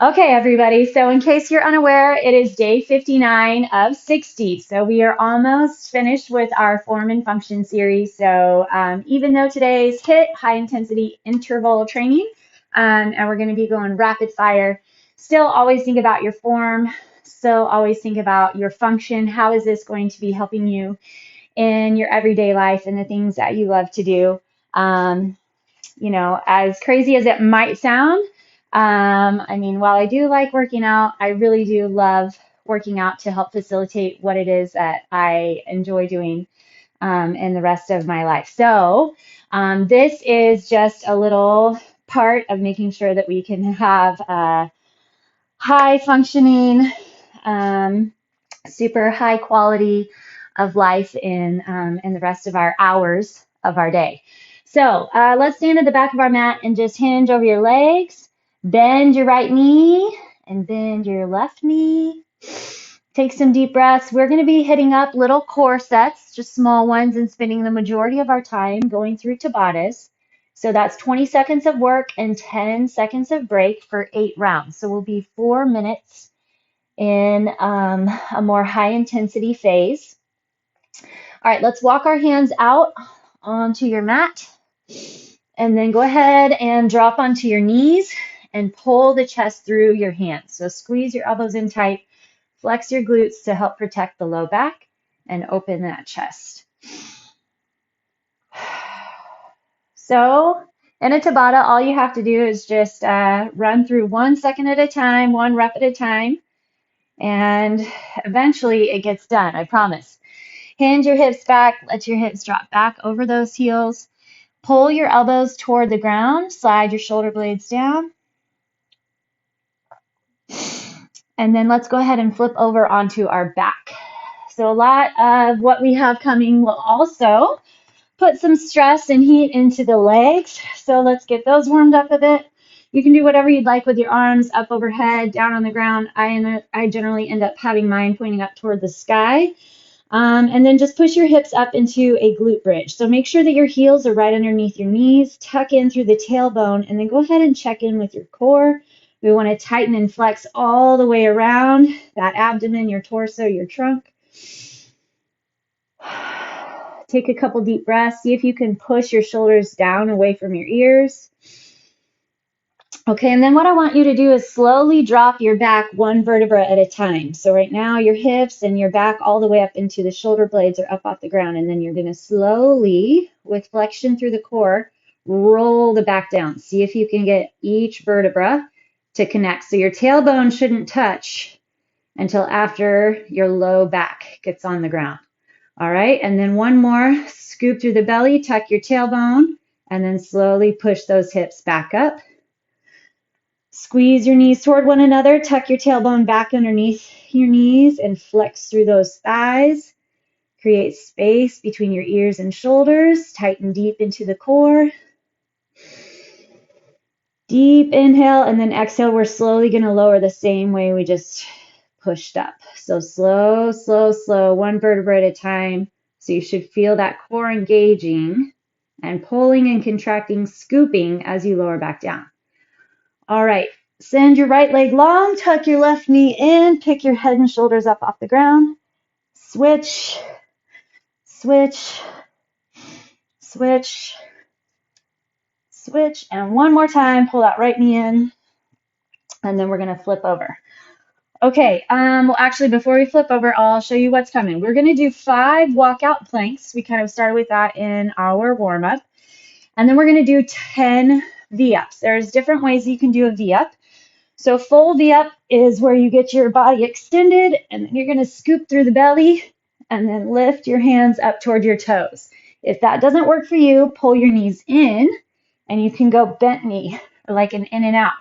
Okay, everybody. So in case you're unaware, it is day 59 of 60. So we are almost finished with our form and function series. So even though today's HIIT, high intensity interval training, and we're going to be going rapid fire, still always think about your form. Still always think about your function. How is this going to be helping you in your everyday life and the things that you love to do? As crazy as it might sound, while I do like working out, I really do love working out to help facilitate what it is that I enjoy doing in the rest of my life. So this is just a little part of making sure that we can have a high functioning, super high quality of life in the rest of our hours of our day. So let's stand at the back of our mat and just hinge over your legs. Bend your right knee and bend your left knee. Take some deep breaths. We're going to be hitting up little core sets, just small ones, and spending the majority of our time going through Tabattas. So that's 20 seconds of work and 10 seconds of break for 8 rounds. So we'll be 4 minutes in a more high intensity phase. All right, let's walk our hands out onto your mat and then go ahead and drop onto your knees and pull the chest through your hands. So squeeze your elbows in tight, flex your glutes to help protect the low back and open that chest. So in a Tabatta, all you have to do is just run through 1 second at a time, 1 rep at a time, and eventually it gets done, I promise. Hinge your hips back, let your hips drop back over those heels. Pull your elbows toward the ground, slide your shoulder blades down. And then let's go ahead and flip over onto our back. So a lot of what we have coming will also put some stress and heat into the legs. So let's get those warmed up a bit. You can do whatever you'd like with your arms, up overhead, down on the ground. I generally end up having mine pointing up toward the sky. And then just push your hips up into a glute bridge. So make sure that your heels are right underneath your knees. Tuck in through the tailbone, and then go ahead and check in with your core. We want to tighten and flex all the way around that abdomen, your torso, your trunk. Take a couple deep breaths. See if you can push your shoulders down away from your ears. Okay, and then what I want you to do is slowly drop your back 1 vertebra at a time. So right now your hips and your back all the way up into the shoulder blades are up off the ground, and then you're going to slowly, with flexion through the core, roll the back down. See if you can get each vertebra to connect. So your tailbone shouldn't touch until after your low back gets on the ground. All right, and then one more. Scoop through the belly, tuck your tailbone, and then slowly push those hips back up. Squeeze your knees toward one another, tuck your tailbone back underneath your knees and flex through those thighs. Create space between your ears and shoulders. Tighten deep into the core. Deep inhale, and then exhale. We're slowly going to lower the same way we just pushed up. So slow, slow, slow, 1 vertebra at a time. So you should feel that core engaging and pulling and contracting, scooping as you lower back down. All right, send your right leg long, tuck your left knee in, pick your head and shoulders up off the ground. Switch, switch, switch, switch, and one more time, pull that right knee in, and then we're gonna flip over. Okay, well actually before we flip over, I'll show you what's coming. We're gonna do 5 walkout planks. We kind of started with that in our warm-up. And then we're gonna do 10 V-ups. There's different ways you can do a V-up. So full V-up is where you get your body extended, and then you're gonna scoop through the belly and then lift your hands up toward your toes. If that doesn't work for you, pull your knees in, and you can go bent knee, or like an in and out.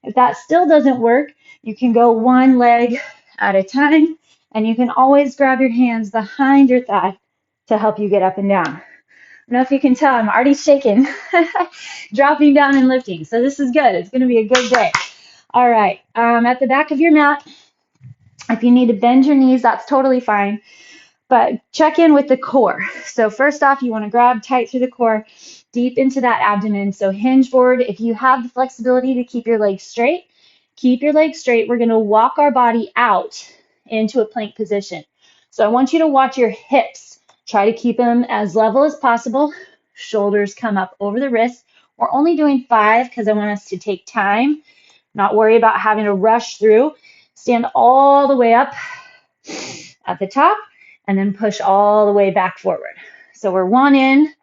If that still doesn't work, you can go 1 leg at a time, and you can always grab your hands behind your thigh to help you get up and down. I don't know if you can tell, I'm already shaking, dropping down and lifting. So this is good. It's going to be a good day. All right, at the back of your mat, if you need to bend your knees, that's totally fine. But check in with the core. So first off, you want to grab tight through the core, deep into that abdomen. So hinge forward. If you have the flexibility to keep your legs straight, Keep your legs straight. We're going to walk our body out into a plank position. So I want you to watch your hips. Try to keep them as level as possible. Shoulders come up over the wrists. We're only doing 5 because I want us to take time, not worry about having to rush through. Stand all the way up at the top and then push all the way back forward. So we're 1 in,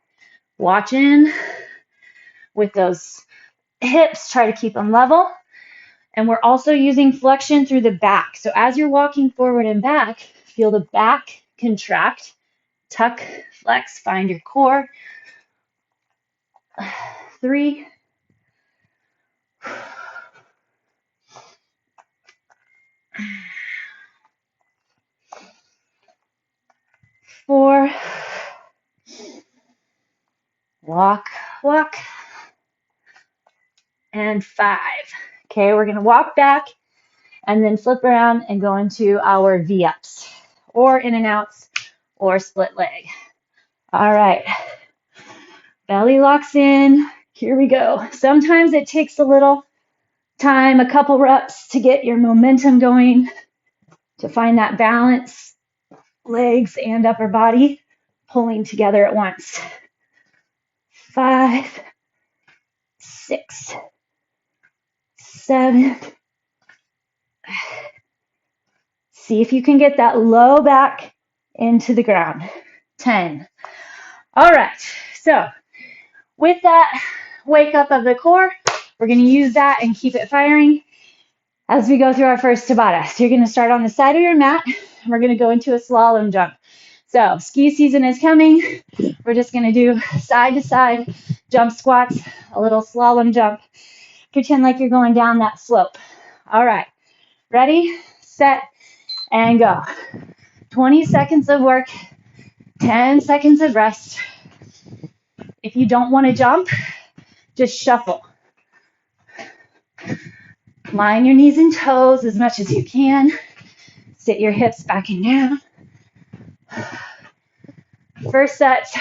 watching with those hips, try to keep them level. And we're also using flexion through the back. So as you're walking forward and back, feel the back contract, tuck, flex, find your core. 3, 4, walk, walk, and 5. Okay, we're going to walk back and then flip around and go into our V-ups or in and outs or split leg. All right, belly locks in. Here we go. Sometimes it takes a little time, a couple reps to get your momentum going, to find that balance, legs and upper body pulling together at once. 5, 6, 7. See if you can get that low back into the ground. 10. All right, so with that wake up of the core, we're going to use that and keep it firing as we go through our first Tabata. So you're going to start on the side of your mat, and we're going to go into a slalom jump. So ski season is coming. We're just going to do side to side jump squats, a little slalom jump. Pretend like you're going down that slope. All right, ready, set, and go. 20 seconds of work, 10 seconds of rest. If you don't want to jump, just shuffle. Line your knees and toes as much as you can. Sit your hips back and down. First set,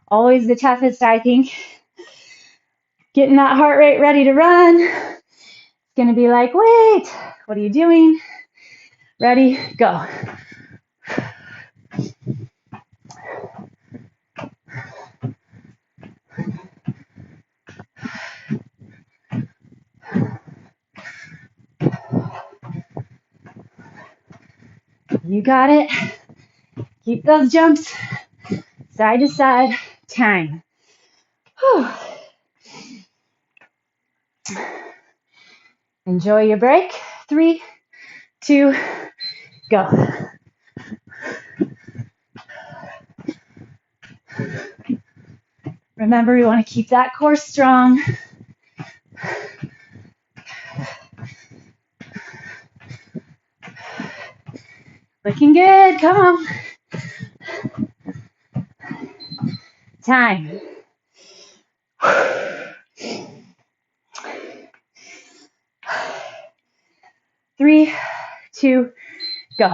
always the toughest, I think. Getting that heart rate ready to run. It's going to be like, wait, what are you doing? Ready, go. You got it. Keep those jumps side to side. Time. Whew. Enjoy your break. 3, 2, go. Remember, we want to keep that core strong. Looking good. Come on. Time. 3, 2, go.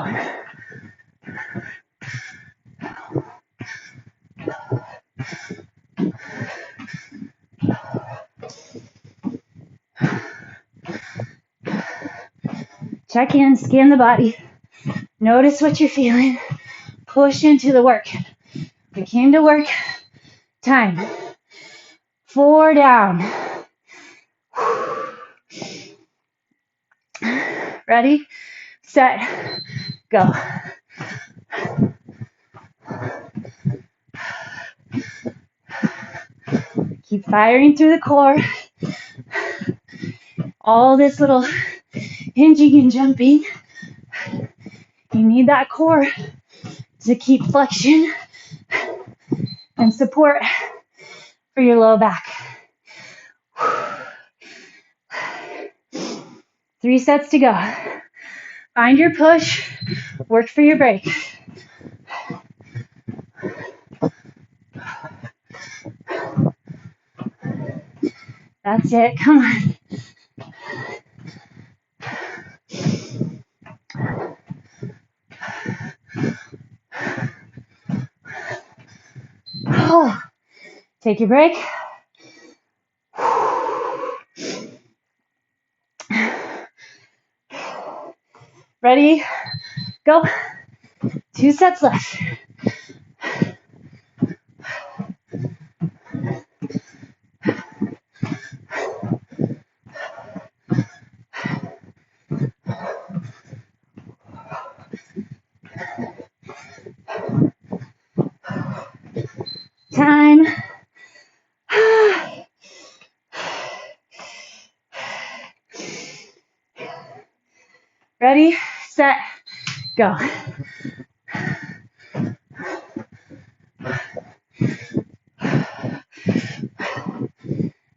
Check in, scan the body. Notice what you're feeling. Push into the work. We came to work. Time. 4 down. Ready, set, go. Keep firing through the core. All this little hinging and jumping. You need that core to keep flexion and support for your low back. 3 sets to go. Find your push, work for your break. That's it, come on. Oh, take your break. Ready? Go. 2 sets left. Time. Ready, set, go.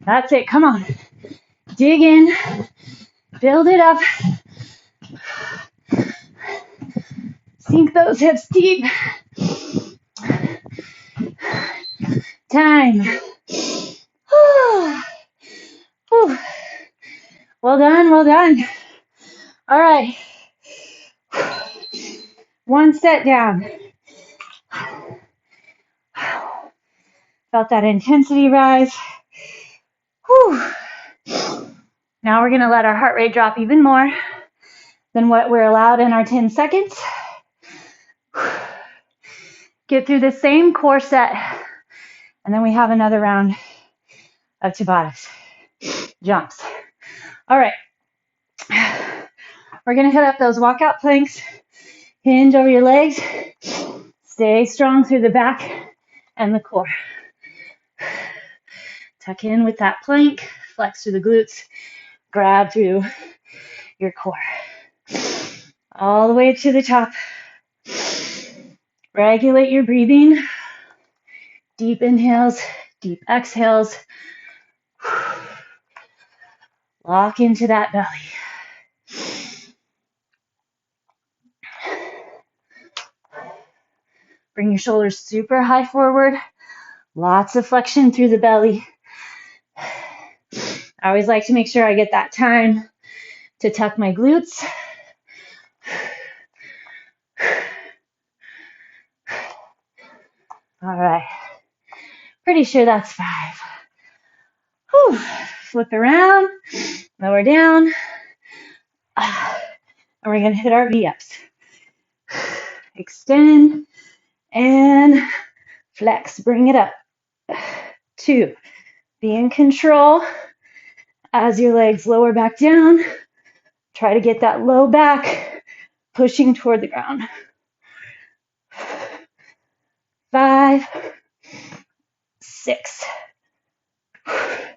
That's it. Come on. Dig in. Build it up. Sink those hips deep. Time. Well done, well done. All right. 1 set down. Felt that intensity rise. Whew. Now we're going to let our heart rate drop even more than what we're allowed in our 10 seconds. Get through the same core set, and then we have another round of Tabattas, jumps. All right. We're going to hit up those walkout planks. Hinge over your legs. Stay strong through the back and the core. Tuck in with that plank. Flex through the glutes. Grab through your core. All the way to the top. Regulate your breathing. Deep inhales, deep exhales. Lock into that belly. Bring your shoulders super high forward. Lots of flexion through the belly. I always like to make sure I get that time to tuck my glutes. All right. Pretty sure that's 5. Whew. Flip around, lower down. And we're going to hit our V-ups. Extend and flex. Bring it up. 2. Be in control as your legs lower back down. Try to get that low back pushing toward the ground. 5, 6,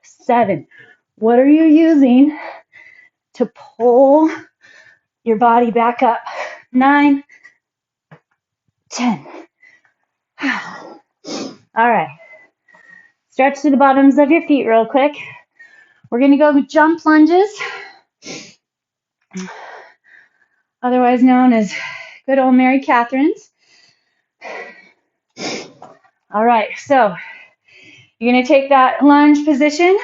7. What are you using to pull your body back up? 9, 10. All right. Stretch to the bottoms of your feet real quick. We're going to go with jump lunges, otherwise known as good old Mary Catherine's. All right, so you're going to take that lunge position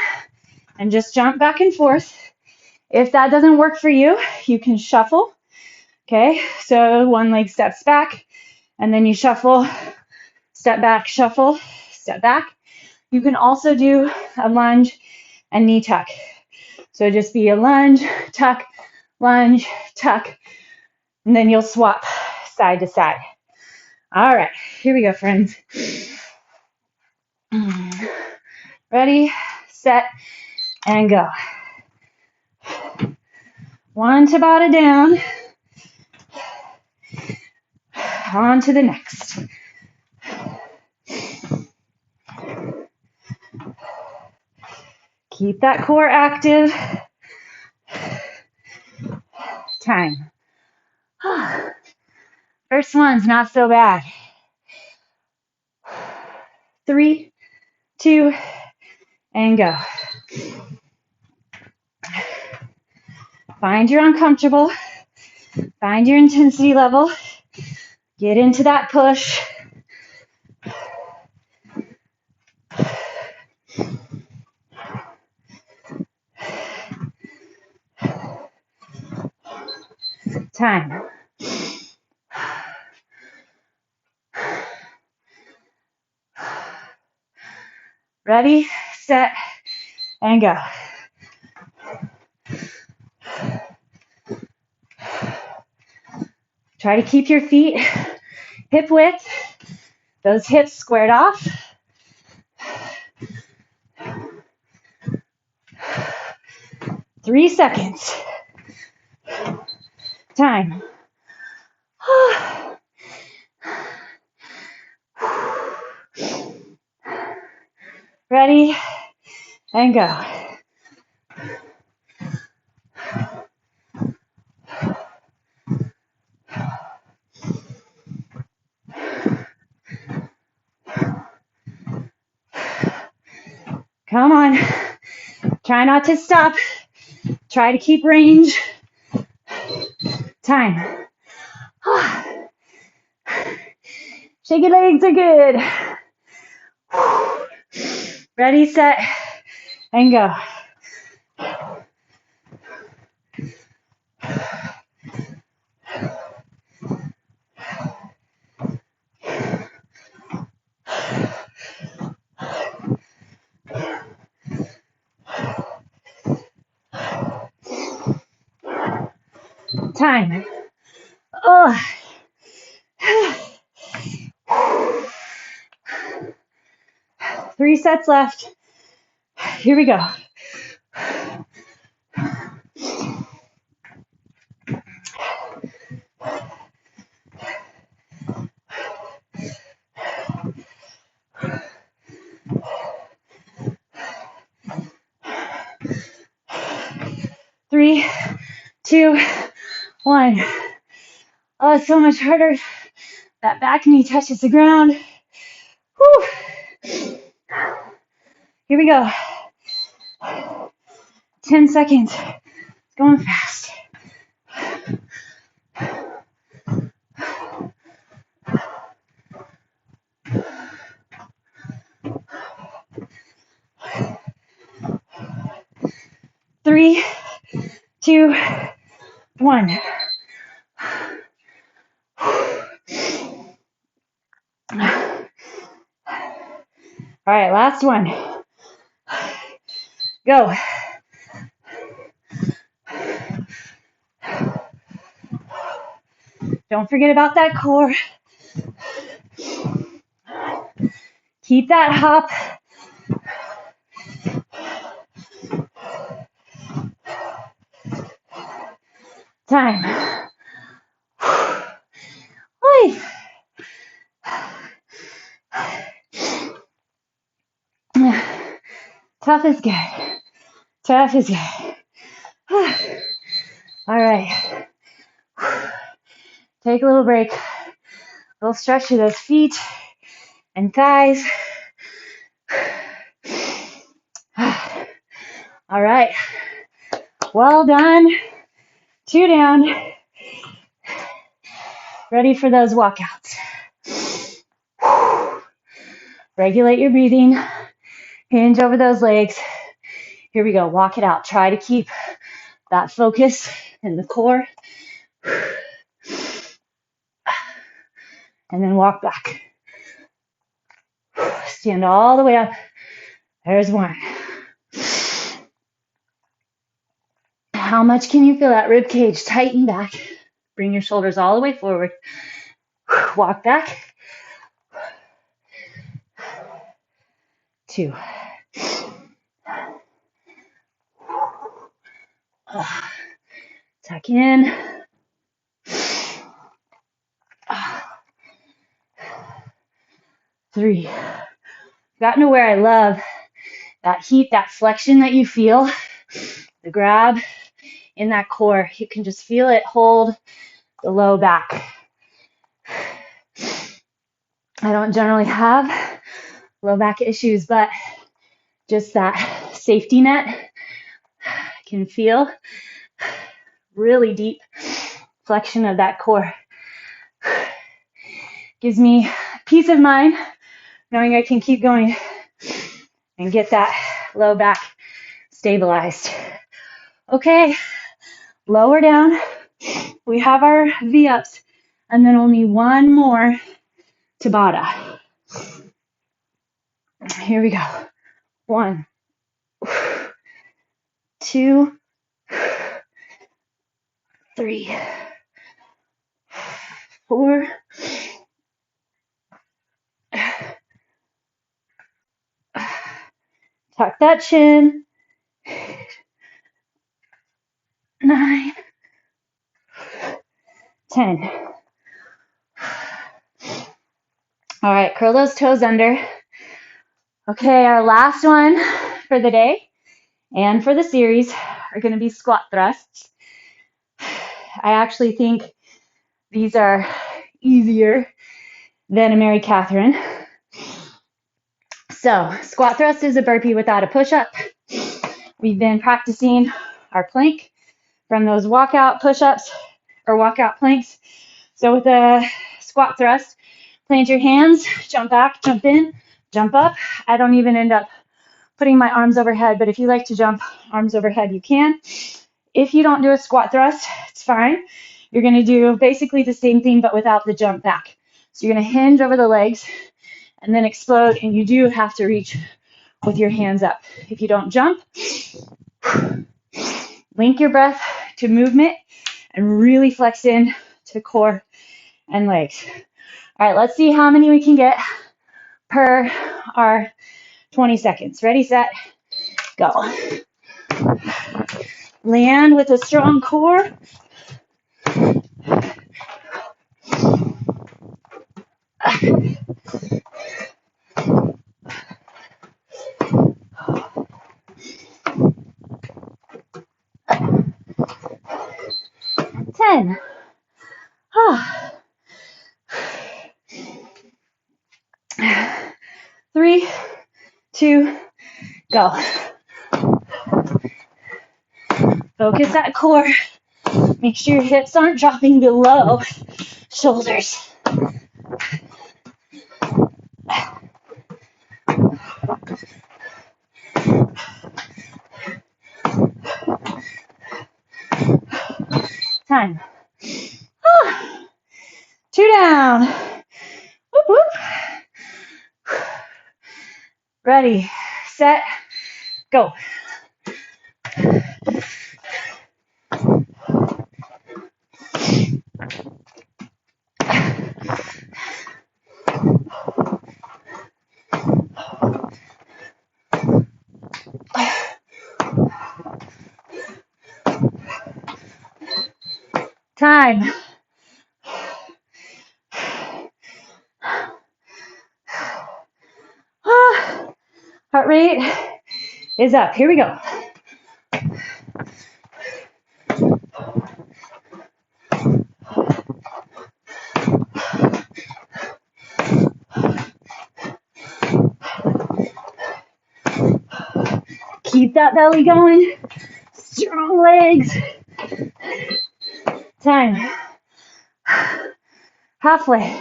and just jump back and forth. If that doesn't work for you, you can shuffle. Okay, so one leg steps back, and then you shuffle, step back, shuffle, step back. You can also do a lunge and knee tuck. So just be a lunge, tuck, and then you'll swap side to side. All right, here we go, friends. Ready, set, and go. 1 Tabata down. On to the next. Keep that core active. Time. First one's not so bad. 3, 2, and go. Find your uncomfortable. Find your intensity level. Get into that push. Time. Ready, set, and go. Try to keep your feet hip width, those hips squared off. Three seconds. Time. Ready, and go. Come on. Try not to stop. Try to keep range. Time. Shaky legs are good. Ready, set, and go. Time. Oh. 3 sets left. Here we go. Three, two, one. Oh, it's so much harder. That back knee touches the ground. Whew. Here we go. 10 seconds. It's going fast. Three, two, one. All right, last one. Go. Don't forget about that core. Keep that hop. Time. Life. Tough is good. Tough is good. All right. Take a little break. A little stretch to those feet and thighs. All right. Well done. 2 down. Ready for those walkouts. Regulate your breathing. Hinge over those legs. Here we go. Walk it out. Try to keep that focus in the core. And then walk back. Stand all the way up. There's one. How much can you feel that rib cage tighten back? Bring your shoulders all the way forward. Walk back. 2. Tuck in. 3. Gotten to where I love that heat, that flexion that you feel, the grab in that core. You can just feel it hold the low back. I don't generally have low back issues, but just that safety net I can feel really deep flexion of that core. Gives me peace of mind knowing I can keep going and get that low back stabilized. Okay, lower down. We have our V-ups and then only one more Tabatta. Here we go. 1, 2, 3, 4. Tuck that chin. 9, 10. All right, curl those toes under. Okay, our last one for the day and for the series are going to be squat thrusts. I actually think these are easier than a Mary Catherine. So, squat thrust is a burpee without a push-up. We've been practicing our plank from those walkout push-ups or walkout planks. So with a squat thrust, plant your hands, jump back, jump in, jump up. I don't even end up putting my arms overhead, but if you like to jump arms overhead, you can. If you don't do a squat thrust, it's fine. You're going to do basically the same thing, but without the jump back. So you're going to hinge over the legs and then explode, and you do have to reach with your hands up. If you don't jump, link your breath to movement and really flex in to core and legs. All right, let's see how many we can get per our 20 seconds. Ready, set, go. Land with a strong core. Ten. 3, 2, go. Focus that core. Make sure your hips aren't dropping below shoulders. Time. 2 down. Whoop, whoop. Ready, set, go. Time. Heart rate is up. Here we go. Keep that belly going. Strong legs. Time. Halfway.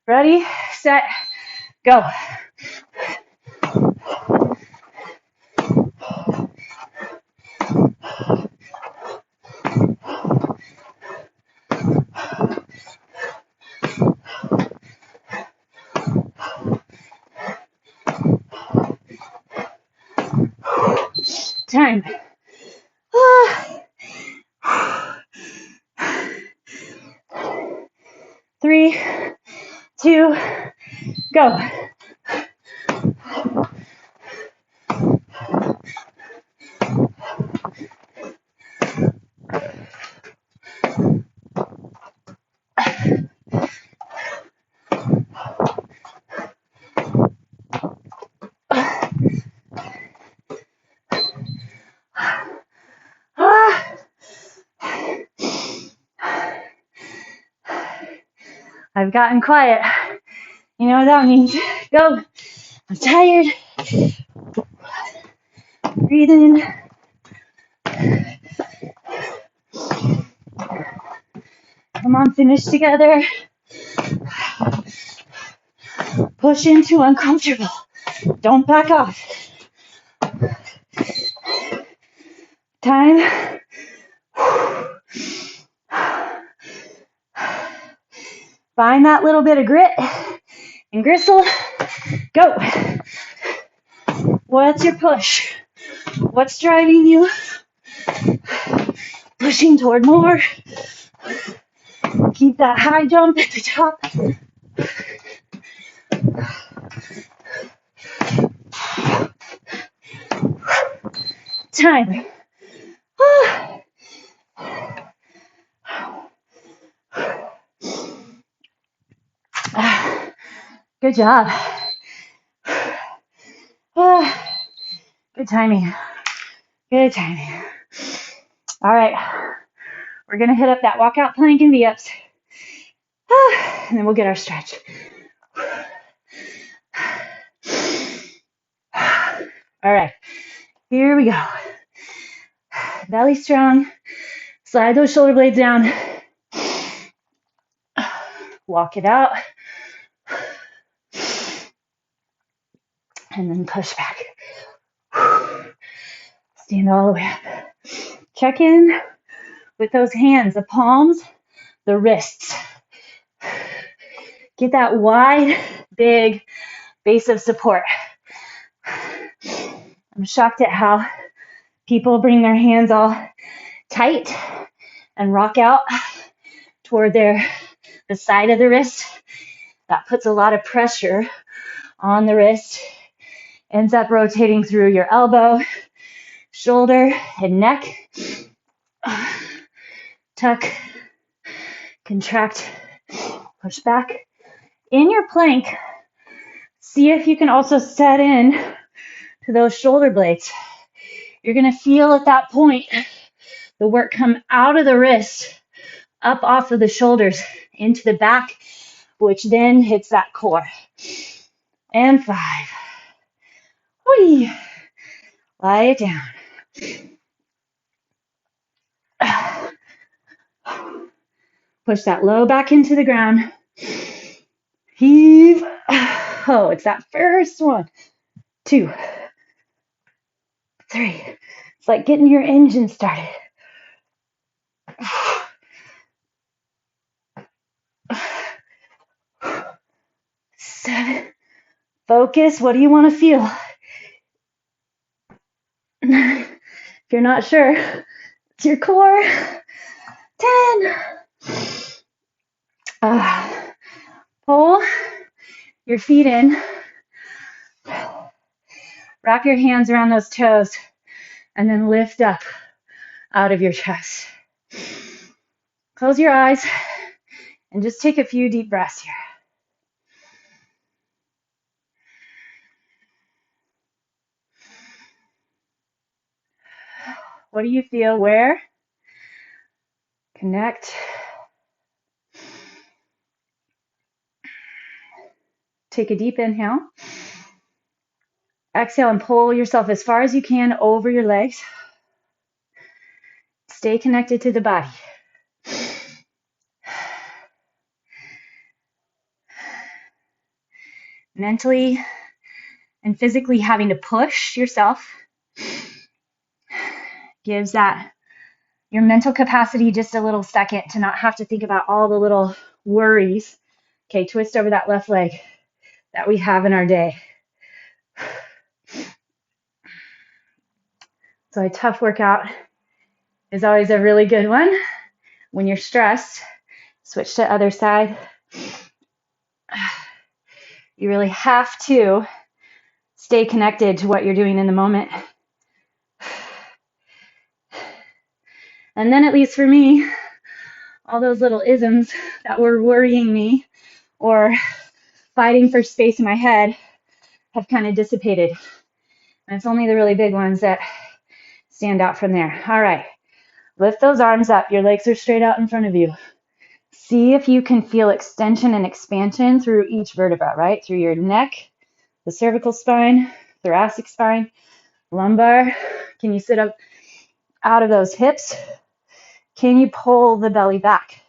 Ready, set, go. Time. 3, 2, go. I've gotten quiet. You know what that means. Go. I'm tired. Breathe in. Come on, finish together. Push into uncomfortable. Don't back off. Time. Find that little bit of grit and gristle. Go. What's your push? What's driving you? pushing toward more. Keep that high jump at the top. Time. Good job. Good timing. Good timing. All right. We're going to hit up that walkout plank and V-ups. And then we'll get our stretch. All right. Here we go. Belly strong. Slide those shoulder blades down. Walk it out. And then push back. Stand all the way up. Check in with those hands, the palms, the wrists. Get that wide, big base of support. I'm shocked at how people bring their hands all tight and rock out toward the side of the wrist. That puts a lot of pressure on the wrist. Ends up rotating through your elbow, shoulder, and neck. Tuck, contract, push back. In your plank, see if you can also set in to those shoulder blades. You're going to feel at that point the work come out of the wrist, up off of the shoulders, into the back, which then hits that core. And 5. Whee! Lie it down. Push that low back into the ground. Heave. Oh, it's that first one. 2, 3. It's like getting your engine started. 7. Focus. What do you want to feel? If you're not sure, it's your core. 10. Pull your feet in. Wrap your hands around those toes and then lift up out of your chest. Close your eyes and just take a few deep breaths here. What do you feel? Where? Connect. Take a deep inhale. Exhale and pull yourself as far as you can over your legs. Stay connected to the body. Mentally and physically having to push yourself gives that your mental capacity just a little second to not have to think about all the little worries. Okay, twist over that left leg that we have in our day. So a tough workout is always a really good one. When you're stressed, switch to other side. You really have to stay connected to what you're doing in the moment. And then, at least for me, all those little isms that were worrying me or fighting for space in my head have kind of dissipated. And it's only the really big ones that stand out from there. All right. Lift those arms up. Your legs are straight out in front of you. See if you can feel extension and expansion through each vertebra, right? Through your neck, the cervical spine, thoracic spine, lumbar. Can you sit up out of those hips? Can you pull the belly back?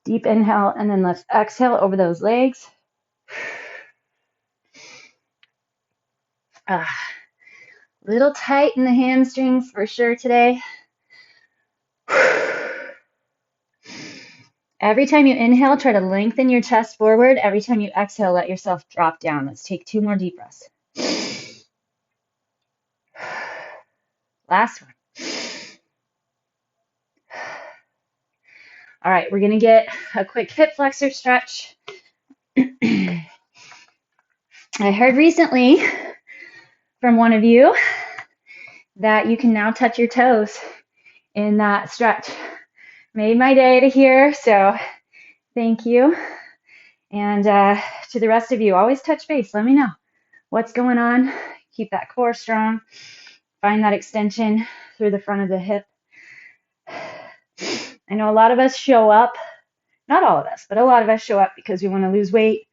Deep inhale, and then let's exhale over those legs. Little tight in the hamstrings for sure today. Every time you inhale, try to lengthen your chest forward. Every time you exhale, let yourself drop down. Let's take 2 more deep breaths. Last one. All right, we're going to get a quick hip flexor stretch. I heard recently from one of you that you can now touch your toes in that stretch. Made my day to hear, so thank you. And to the rest of you, always touch base. Let me know what's going on. Keep that core strong. Find that extension through the front of the hip. I know a lot of us show up, not all of us, but a lot of us show up because we want to lose weight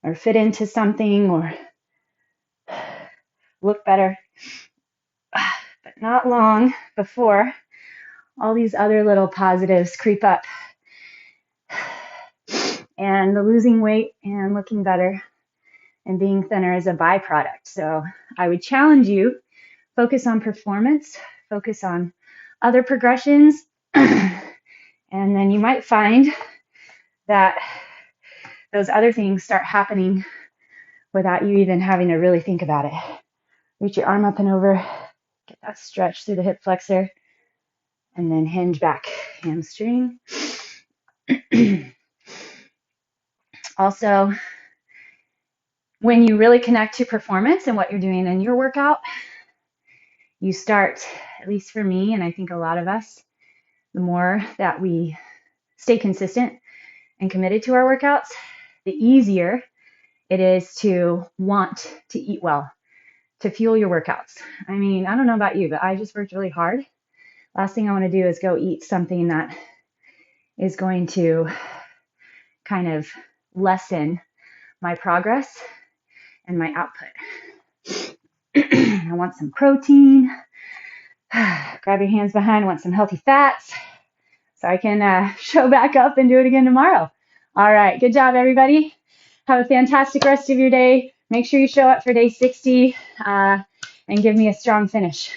or fit into something or look better. But not long before all these other little positives creep up. And the losing weight and looking better and being thinner is a byproduct. So I would challenge you, focus on performance, focus on other progressions, and then you might find that those other things start happening without you even having to really think about it. Reach your arm up and over, get that stretch through the hip flexor, and then hinge back, hamstring. Also, when you really connect to performance and what you're doing in your workout, you start, at least for me, and I think a lot of us, the more that we stay consistent and committed to our workouts, the easier it is to want to eat well, to fuel your workouts. I mean, I don't know about you, but I just worked really hard. Last thing I want to do is go eat something that is going to kind of lessen my progress and my output. I want some protein. Grab your hands behind. I want some healthy fats so I can show back up and do it again tomorrow. All right. Good job, everybody. Have a fantastic rest of your day. Make sure you show up for day 60 and give me a strong finish.